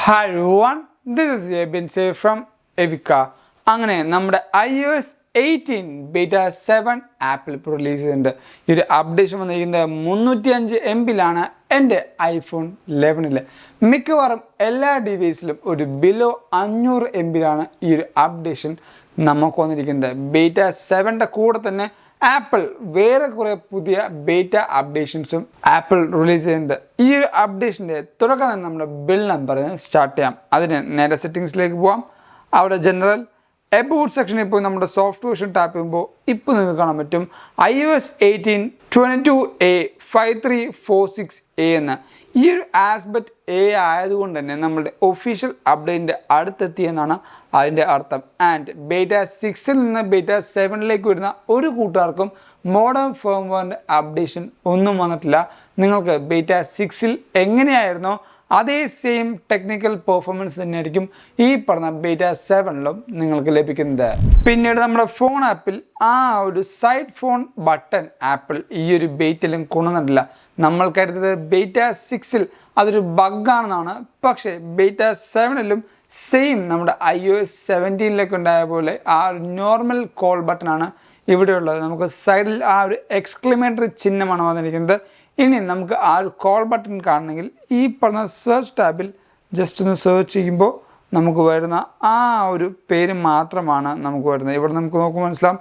Hi everyone, this is Ebin Say from Evica. അങ്ങനെ നമ്മുടെ iOS 18 beta 7 ആപ്പിൽ ഇപ്പോൾ റിലീസ് ചെയ്തിട്ടുണ്ട്. ഈ ഒരു അപ്ഡേഷൻ വന്നിരിക്കുന്നത് 305 MB-ലാണ് എൻ്റെ ഐഫോൺ 11-ൽ. മിക്കവാറും എല്ലാ ഡിവൈസിലും ഒരു ബിലോ 500 MB-ലാണ് ഈ ഒരു അപ്ഡേഷൻ നമുക്ക് വന്നിരിക്കുന്നത്. ബീറ്റ 7-ൻ്റെ കൂടെ തന്നെ ആപ്പിൾ വേറെ കുറേ പുതിയ ബീറ്റ അപ്ഡേഷൻസും ആപ്പിൾ റിലീസ് ചെയ്യുന്നുണ്ട്. ഈ ഒരു അപ്ഡേഷൻ്റെ തുടക്കം തന്നെ നമ്മുടെ ബിൽ നമ്പർ സ്റ്റാർട്ട് ചെയ്യാം. അതിന് നേരെ സെറ്റിങ്സിലേക്ക് പോവാം. അവിടെ ജനറൽ എബൌട്ട് സെക്ഷനിൽ പോയി നമ്മുടെ സോഫ്റ്റ് വേർഷൻ ടാപ്പ് ചെയ്യുമ്പോൾ ഇപ്പോൾ നിങ്ങൾക്ക് കാണാൻ പറ്റും iOS 18 22A 5346A എന്ന്. ഈ ഒരു ആൽഫബറ്റ് A ആയതുകൊണ്ട് തന്നെ നമ്മുടെ ഒഫീഷ്യൽ അപ്ഡേറ്റിൻ്റെ അടുത്തെത്തിയെന്നാണ് അതിൻ്റെ അർത്ഥം. ആൻഡ് ബീറ്റ 6-ൽ നിന്ന് ബീറ്റ 7-ലേക്ക് വരുന്ന ഒരു കൂട്ടുകാർക്കും മോഡേൺ ഫേംവെയറിൻ്റെ അപ്ഡേഷൻ ഒന്നും വന്നിട്ടില്ല. നിങ്ങൾക്ക് ബീറ്റ 6-ൽ എങ്ങനെയായിരുന്നോ അതേ സെയിം ടെക്നിക്കൽ പെർഫോമൻസ് തന്നെയായിരിക്കും ഈ പറഞ്ഞ ബീറ്റ 7-ലും നിങ്ങൾക്ക് ലഭിക്കുന്നത്. പിന്നീട് നമ്മുടെ ഫോൺ ആപ്പിൽ ആ ഒരു സൈഡ് ഫോൺ ബട്ടൺ ആപ്പിൾ ഈ ഒരു ബീറ്റയിലും കൊണ്ടുവന്നിട്ടില്ല. നമ്മൾ കരുതുന്നത് ബീറ്റ 6-ൽ അതൊരു ബഗ്ഗാണെന്നാണ്. പക്ഷേ ബീറ്റ 7-ലും സെയിം നമ്മുടെ iOS 17-ലേക്ക് ഉണ്ടായ പോലെ ആ ഒരു നോർമൽ കോൾ ബട്ടണാണ് ഇവിടെയുള്ളത്. നമുക്ക് സൈഡിൽ ആ ഒരു എക്സ്ക്ലമേറ്ററി ചിഹ്നമാണ് വന്നിരിക്കുന്നത്. ഇനി നമുക്ക് ആ ഒരു കോൾ ബട്ടൺ കാണണമെങ്കിൽ ഈ പറഞ്ഞ സെർച്ച് ടാബിൽ ജസ്റ്റ് ഒന്ന് സെർച്ച് ചെയ്യുമ്പോൾ നമുക്ക് വരുന്ന ആ ഒരു പേര് മാത്രമാണ് നമുക്ക് വരുന്നത്. ഇവിടെ നമുക്ക് നോക്കുമ്പോൾ മനസ്സിലാവും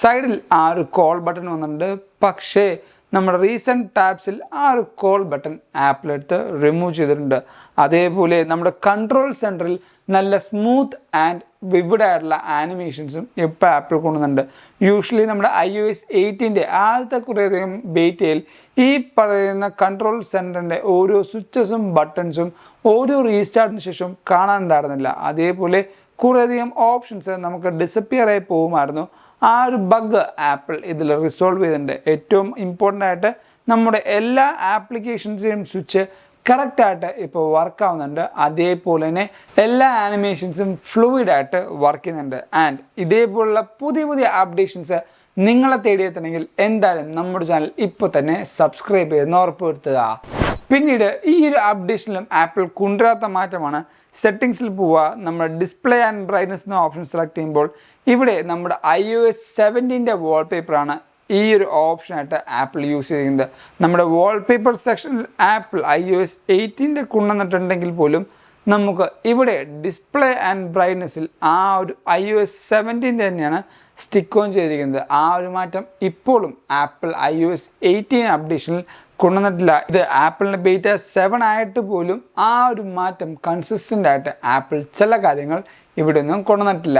സൈഡിൽ ആ ഒരു കോൾ ബട്ടൺ വന്നിട്ടുണ്ട്. പക്ഷേ നമ്മുടെ റീസെൻറ്റ് ടാബ്സിൽ ആ ഒരു കോൾ ബട്ടൺ ആപ്പിലെടുത്ത് റിമൂവ് ചെയ്തിട്ടുണ്ട്. അതേപോലെ നമ്മുടെ കൺട്രോൾ സെൻറ്ററിൽ നല്ല സ്മൂത്ത് ആൻഡ് വിവിഡ് ആയിട്ടുള്ള ആനിമേഷൻസും ഇപ്പോൾ ആപ്പിൾ കൊണ്ടുവന്നുണ്ട്. യൂഷ്വലി നമ്മുടെ iOS 18-ൻ്റെ ആദ്യത്തെ കുറേയധികം ബീറ്റയിൽ ഈ പറയുന്ന കൺട്രോൾ സെൻറ്ററിൻ്റെ ഓരോ സ്വിച്ചസും ബട്ടൺസും ഓരോ റീസ്റ്റാർട്ടിന് ശേഷം കാണാനുണ്ടായിരുന്നില്ല. അതേപോലെ കുറേയധികം ഓപ്ഷൻസ് നമുക്ക് ഡിസപ്പിയർ ആയി പോകുമായിരുന്നു. ആ ഒരു ബഗ് ആപ്പിൾ ഇതിൽ റിസോൾവ് ചെയ്തിട്ടുണ്ട്. ഏറ്റവും ഇമ്പോർട്ടൻ്റ് ആയിട്ട് നമ്മുടെ എല്ലാ ആപ്ലിക്കേഷൻസിൻ്റെയും സ്വിച്ച് കറക്റ്റായിട്ട് ഇപ്പോൾ വർക്ക് ആവുന്നുണ്ട്. അതേപോലെ തന്നെ എല്ലാ ആനിമേഷൻസും ഫ്ലൂയിഡായിട്ട് വർക്ക് ചെയ്യുന്നുണ്ട്. ആൻഡ് ഇതേപോലുള്ള പുതിയ പുതിയ അപ്ഡേഷൻസ് നിങ്ങളെ തേടിയെത്തണമെങ്കിൽ എന്തായാലും നമ്മുടെ ചാനൽ ഇപ്പോൾ തന്നെ സബ്സ്ക്രൈബ് ചെയ്തെന്ന് ഉറപ്പുവരുത്തുക. പിന്നീട് ഈ ഒരു അപ്ഡേഷനിലും ആപ്പിൾ കൊണ്ടുവരാത്ത മാറ്റമാണ് സെറ്റിങ്സിൽ പോവുക. നമ്മുടെ ഡിസ്പ്ലേ ആൻഡ് ബ്രൈറ്റ്നസ് എന്ന ഓപ്ഷൻ സെലക്ട് ചെയ്യുമ്പോൾ ഇവിടെ നമ്മുടെ iOS 17-ൻ്റെ വാൾപേപ്പറാണ് ഈ ഒരു ഓപ്ഷനായിട്ട് ആപ്പിൾ യൂസ് ചെയ്യുന്നത്. നമ്മുടെ വാൾപേപ്പർ സെക്ഷനിൽ ആപ്പിൾ iOS 18-ൻ്റെ കൊണ്ടുവന്നിട്ടുണ്ടെങ്കിൽ പോലും നമുക്ക് ഇവിടെ ഡിസ്പ്ലേ ആൻഡ് ബ്രൈറ്റ്നസ്സിൽ ആ ഒരു iOS 17-ൻ്റെ തന്നെയാണ് സ്റ്റിക്ക് ഓൺ ചെയ്തിരിക്കുന്നത്. ആ ഒരു മാറ്റം ഇപ്പോഴും ആപ്പിൾ iOS 18 അപ്ഡേഷനിൽ കൊണ്ടുവന്നിട്ടില്ല. ഇത് ആപ്പിളിൻ്റെ ബീറ്റ 7 ആയിട്ട് പോലും ആ ഒരു മാറ്റം കൺസിസ്റ്റൻ്റ് ആയിട്ട് ആപ്പിൾ ചില കാര്യങ്ങൾ ഇവിടെ ഒന്നും കൊണ്ടുവന്നിട്ടില്ല.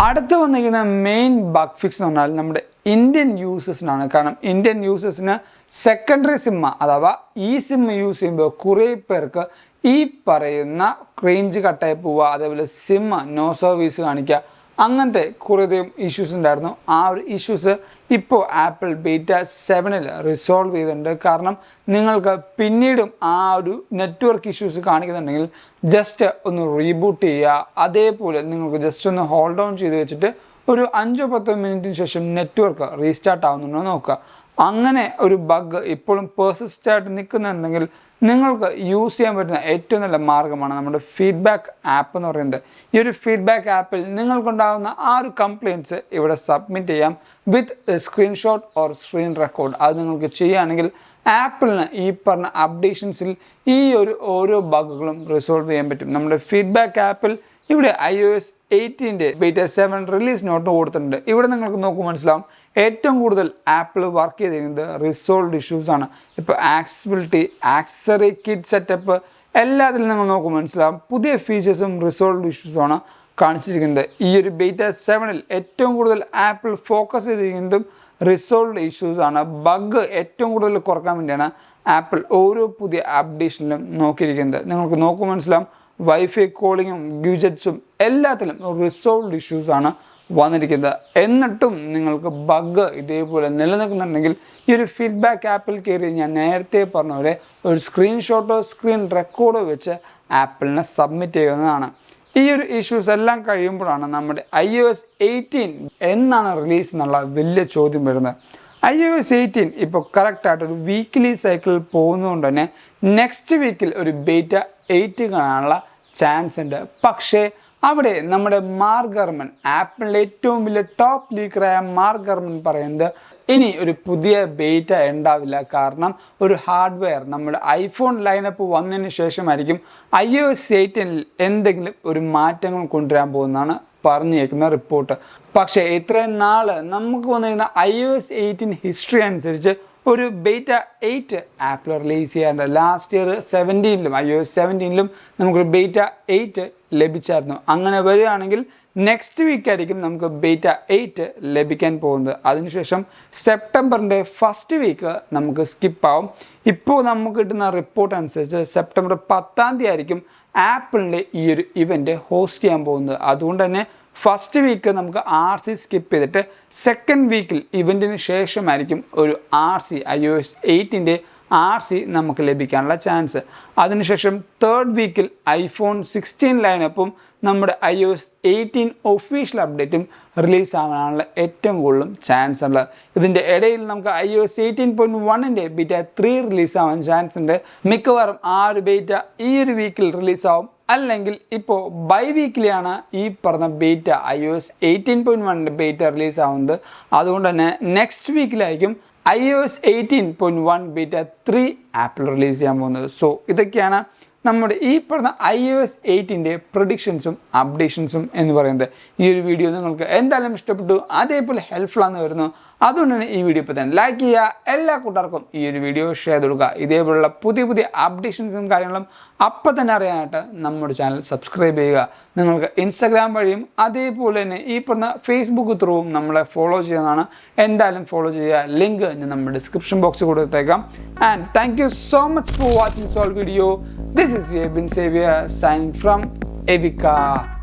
അടുത്ത് വന്നിരിക്കുന്ന മെയിൻ ബഗ് ഫിക്സ് എന്ന് പറഞ്ഞാൽ നമ്മുടെ ഇന്ത്യൻ യൂസേഴ്സിനാണ്. കാരണം ഇന്ത്യൻ യൂസേഴ്സിന് സെക്കൻഡറി സിമ്മ അഥവാ ഈ സിമ്മ് യൂസ് ചെയ്യുമ്പോൾ കുറേ പേർക്ക് ഈ പറയുന്ന റേഞ്ച് കട്ടായി പോവുക, അതേപോലെ സിമ്മ് നോ സർവീസ് കാണിക്കുക, അങ്ങനത്തെ കുറേയധികം ഇഷ്യൂസ് ഉണ്ടായിരുന്നു. ആ ഒരു ഇഷ്യൂസ് ഇപ്പോൾ ആപ്പിൾ ബീറ്റ 7-ൽ റിസോൾവ് ചെയ്തിട്ടുണ്ട്. കാരണം നിങ്ങൾക്ക് പിന്നീടും ആ ഒരു നെറ്റ്വർക്ക് ഇഷ്യൂസ് കാണിക്കുന്നുണ്ടെങ്കിൽ ജസ്റ്റ് ഒന്ന് റീബൂട്ട് ചെയ്യുക. അതേപോലെ നിങ്ങൾക്ക് ജസ്റ്റ് ഒന്ന് ഹോൾഡ് ഓൺ ചെയ്ത് വെച്ചിട്ട് ഒരു 5-10 മിനിറ്റിന് ശേഷം നെറ്റ്വർക്ക് റീസ്റ്റാർട്ട് ആവുന്നുണ്ടോ നോക്കുക. അങ്ങനെ ഒരു ബഗ് ഇപ്പോഴും പെർസിസ്റ്റ് ആയിട്ട് നിൽക്കുന്നുണ്ടെങ്കിൽ നിങ്ങൾക്ക് യൂസ് ചെയ്യാൻ പറ്റുന്ന ഏറ്റവും നല്ല മാർഗ്ഗമാണ് നമ്മുടെ ഫീഡ്ബാക്ക് ആപ്പ് എന്ന് പറയുന്നത്. ഈ ഒരു ഫീഡ്ബാക്ക് ആപ്പിൽ നിങ്ങൾക്കുണ്ടാകുന്ന ആ ഒരു കംപ്ലയിൻറ്റ്സ് ഇവിടെ സബ്മിറ്റ് ചെയ്യാം വിത്ത് സ്ക്രീൻഷോട്ട് ഓർ സ്ക്രീൻ റെക്കോർഡ്. അത് നിങ്ങൾക്ക് ചെയ്യുകയാണെങ്കിൽ ആപ്പിളിന് ഈ പറഞ്ഞ അപ്ഡേഷൻസിൽ ഈ ഒരു ഓരോ ബഗുകളും റിസോൾവ് ചെയ്യാൻ പറ്റും. നമ്മുടെ ഫീഡ്ബാക്ക് ആപ്പിൽ ഇവിടെ iOS 18-ൻ്റെ ബീറ്റ 7 റിലീസ് നോട്ട് കൊടുത്തിട്ടുണ്ട്. ഇവിടെ നിങ്ങൾക്ക് നോക്കുമ്പോൾ മനസ്സിലാവും ഏറ്റവും കൂടുതൽ ആപ്പിൾ വർക്ക് ചെയ്തിരിക്കുന്നത് റിസോൾവ്ഡ് ഇഷ്യൂസ് ആണ്. ഇപ്പോൾ ആക്സസിബിലിറ്റി, ആക്സസറി, കിറ്റ് സെറ്റപ്പ് എല്ലാത്തിലും നിങ്ങൾ നോക്കുമ്പോൾ മനസ്സിലാവും പുതിയ ഫീച്ചേഴ്സും റിസോൾവ്ഡ് ഇഷ്യൂസുമാണ് കാണിച്ചിരിക്കുന്നത്. ഈ ഒരു ബീറ്റ 7-ൽ ഏറ്റവും കൂടുതൽ ആപ്പിൾ ഫോക്കസ് ചെയ്തിരിക്കുന്നതും റിസോൾവ്ഡ് ഇഷ്യൂസ് ആണ്. ബഗ് ഏറ്റവും കൂടുതൽ കുറക്കാൻ വേണ്ടിയാണ് ആപ്പിൾ ഓരോ പുതിയ അപ്ഡേഷനിലും നോക്കിയിരിക്കുന്നത്. നിങ്ങൾക്ക് നോക്കുമ്പോൾ മനസ്സിലാവും വൈഫൈ കോളിങ്ങും ഗിഡ്ജറ്റ്സും എല്ലാത്തിലും റിസോൾവ്ഡ് ഇഷ്യൂസ് ആണ് വന്നിരിക്കുന്നത്. എന്നിട്ടും നിങ്ങൾക്ക് ബഗ് ഇതേപോലെ നിലനിൽക്കുന്നുണ്ടെങ്കിൽ ഈ ഒരു ഫീഡ്ബാക്ക് ആപ്പിൽ കയറി ഞാൻ നേരത്തെ പറഞ്ഞ പോലെ ഒരു സ്ക്രീൻഷോട്ടോ സ്ക്രീൻ റെക്കോർഡോ വെച്ച് ആപ്പിളിനെ സബ്മിറ്റ് ചെയ്യുന്നതാണ്. ഈ ഒരു ഇഷ്യൂസ് എല്ലാം കഴിയുമ്പോഴാണ് നമ്മുടെ iOS 18 എന്നാണ് റിലീസ് എന്നുള്ള വലിയ ചോദ്യം വരുന്നത്. iOS 18 ഇപ്പോൾ കറക്റ്റായിട്ടൊരു വീക്ക്ലി സൈക്കിളിൽ പോകുന്നതുകൊണ്ട് തന്നെ നെക്സ്റ്റ് വീക്കിൽ ഒരു ബീറ്റ 8 കാണാനുള്ള ചാൻസ് ഉണ്ട്. പക്ഷേ അവിടെ നമ്മുടെ മാർക്ക് ഗർമൻ, ആപ്പിളിൻ്റെ ഏറ്റവും വലിയ ടോപ്പ് ലീക്കറായ മാർക്ക് ഗർമൻ പറയുന്നത് ഇനി ഒരു പുതിയ ബീറ്റ ഉണ്ടാവില്ല. കാരണം ഒരു ഹാർഡ്വെയർ നമ്മുടെ ഐഫോൺ ലൈനപ്പ് വന്നതിന് ശേഷമായിരിക്കും iOS 18 എന്തെങ്കിലും ഒരു മാറ്റങ്ങൾ കൊണ്ടുവരാൻ പോകുന്നതാണ് പറഞ്ഞേക്കുന്ന റിപ്പോർട്ട്. പക്ഷേ ഇത്രയും നാൾ നമുക്ക് വന്നിരുന്ന iOS 18 ഹിസ്റ്ററി അനുസരിച്ച് ഒരു ബീറ്റ 8 ആപ്പിൾ റിലീസ് ചെയ്യാറുണ്ട്. ലാസ്റ്റ് ഇയർ 17ലും iOS 17ലും നമുക്കൊരു ബീറ്റ 8 ലഭിച്ചായിരുന്നു. അങ്ങനെ വരികയാണെങ്കിൽ നെക്സ്റ്റ് വീക്ക് ആയിരിക്കും നമുക്ക് ബീറ്റ 8 ലഭിക്കാൻ പോകുന്നത്. അതിനുശേഷം സെപ്റ്റംബറിൻ്റെ ഫസ്റ്റ് വീക്ക് നമുക്ക് സ്കിപ്പാവും. ഇപ്പോൾ നമുക്ക് കിട്ടുന്ന റിപ്പോർട്ട് അനുസരിച്ച് സെപ്റ്റംബർ 10 ആയിരിക്കും ആപ്പിളിൻ്റെ ഈ ഒരു ഇവൻറ്റ് ഹോസ്റ്റ് ചെയ്യാൻ പോകുന്നത്. അതുകൊണ്ട് തന്നെ ഫസ്റ്റ് വീക്ക് നമുക്ക് RC സ്കിപ്പ് ചെയ്തിട്ട് സെക്കൻഡ് വീക്കിൽ ഇവൻറ്റിന് ശേഷമായിരിക്കും ഒരു iOS 8ൻ്റെ RC നമുക്ക് ലഭിക്കാനുള്ള ചാൻസ്. അതിനുശേഷം തേർഡ് വീക്കിൽ iPhone 16 ലൈനപ്പും നമ്മുടെ iOS 18 ഒഫീഷ്യൽ അപ്ഡേറ്റും റിലീസ് ആവാനുള്ള ഏറ്റവും കൂടുതലും ചാൻസ് ഉള്ളത്. ഇതിൻ്റെ ഇടയിൽ നമുക്ക് iOS 18.1ൻ്റെ ബീറ്റ 3 റിലീസ് ആവാൻ ചാൻസ് ഉണ്ട്. മിക്കവാറും ആ ഒരു ബീറ്റ ഈ ഒരു വീക്കിൽ റിലീസാവും. അല്ലെങ്കിൽ ഇപ്പോൾ ബൈ വീക്കിലാണ് ഈ പറഞ്ഞ ബീറ്റ iOS 18.1ൻ്റെ ബീറ്റ റിലീസ് ആവുന്നത്. അതുകൊണ്ട് തന്നെ നെക്സ്റ്റ് വീക്കിലായിരിക്കും iOS 18.1 ബീറ്റ 3 ആപ്പിൾ റിലീസ് ചെയ്യാൻ പോകുന്നത്. സോ ഇതൊക്കെയാണ് നമ്മുടെ ഈ പറഞ്ഞ iOS 8ൻ്റെ പ്രൊഡിക്ഷൻസും അപ്ഡേഷൻസും എന്ന് പറയുന്നത്. ഈ ഒരു വീഡിയോ നിങ്ങൾക്ക് എന്തായാലും ഇഷ്ടപ്പെട്ടു, അതേപോലെ ഹെൽപ്ഫുൾ ആണെന്ന് വരുന്നു. അതുകൊണ്ട് തന്നെ ഈ വീഡിയോ ഇപ്പോൾ തന്നെ ലൈക്ക് ചെയ്യുക, എല്ലാ കൂട്ടുകാർക്കും ഈ ഒരു വീഡിയോ ഷെയർ ചെയ്ത് കൊടുക്കുക. ഇതേപോലുള്ള പുതിയ പുതിയ അപ്ഡേഷൻസും കാര്യങ്ങളും അപ്പം തന്നെ അറിയാനായിട്ട് നമ്മുടെ ചാനൽ സബ്സ്ക്രൈബ് ചെയ്യുക. നിങ്ങൾക്ക് ഇൻസ്റ്റാഗ്രാം വഴിയും അതേപോലെ തന്നെ ഈ പറഞ്ഞ ഫേസ്ബുക്ക് ത്രൂവും നമ്മളെ ഫോളോ ചെയ്യുന്നതാണ്. എന്തായാലും ഫോളോ ചെയ്യുക. ലിങ്ക് ഞാൻ നമ്മുടെ ഡിസ്ക്രിപ്ഷൻ ബോക്സിൽ കൊടുത്തേക്കാം. And thank you so much for watching സോൾ video. This is Bin Xavier signing from Evika.